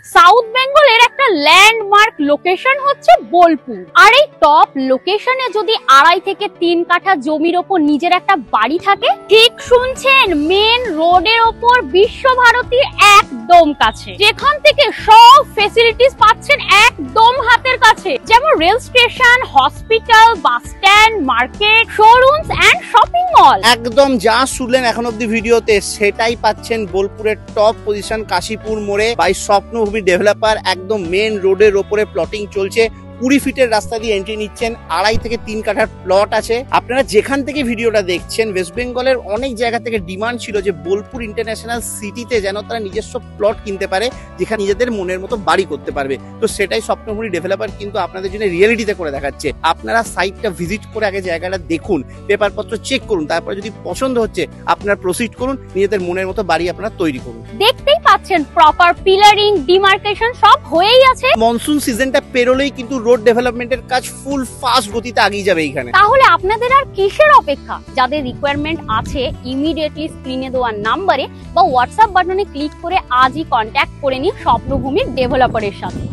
South বেঙ্গলের একটা landmark location হচ্ছে বোলপুর। আর এই টপ লোকেশনে যদি 2.5 থেকে 3 কাঠা জমির ওপর নিজের একটা বাড়ি থাকে, ঠিক শুনছেন, মেন রোডের ওপর বিশ্বভারতীর একদম কাছে, যেখান থেকে সব ফেসিলিটিস পাচ্ছেন একদম হাতের কাছে, যেমন rail station, hospital, bus stand, market, showrooms and shopping mall. একদম যা শুনলেন এখন অব্দি ভিডিওতে সেটাই পাচ্ছেন বোলপুরের টপ পজিশন কাশীপুর মোড়ে বাই স্বপ্নভূমি ডেভেলপার। একদম মেন রোডের ওপরে প্লটিং চলছে, 20 ফিটের রাস্তা দিয়ে এন্ট্রি নিচ্ছেন, 2.5 থেকে 3 কাঠার প্লট আছে। আপনারা যেখান থেকে ভিডিওটা দেখছেন, ওয়েস্ট বেঙ্গলের অনেক জায়গা থেকে ডিমান্ড ছিল যে বোলপুর ইন্টারন্যাশনাল সিটিতে যেন তারা নিজস্ব প্লট কিনতে পারে, যেখানে নিজেদের মনের মতো বাড়ি করতে পারবে। তো সেটাই স্বপ্নভূমি ডেভেলপার কিন্তু আপনাদের জন্য রিয়েলিটিতে করে দেখাচ্ছে। আপনারা সাইটটা ভিজিট করে আগে জায়গাটা দেখুন, পেপারপত্র চেক করুন, তারপরে যদি পছন্দ হচ্ছে আপনারা প্রসিড করুন, নিজেদের মনের মতো বাড়ি আপনারা তৈরি করুন। দেখতেই পাচ্ছেন প্রপার পিলারিং, ডিমার্কেশন সব হয়েই আছে। মনসুন সিজনটা পেরোলেই কিন্তু রোড ডেভেলপমেন্টের কাজ ফুল ফাস্ট গতিতে এগিয়ে যাবে এইখানে। তাহলে আপনাদের আর কিসের অপেক্ষা? যাদের রিকোয়ারমেন্ট আছে, ইমিডিয়েটলি স্ক্রিনে দেওয়া নাম্বারে বা হোয়াটসঅ্যাপ বাটনে ক্লিক করে আজই কন্ট্যাক্ট করে নিন স্বপ্নভূমির ডেভেলপারের সাথে।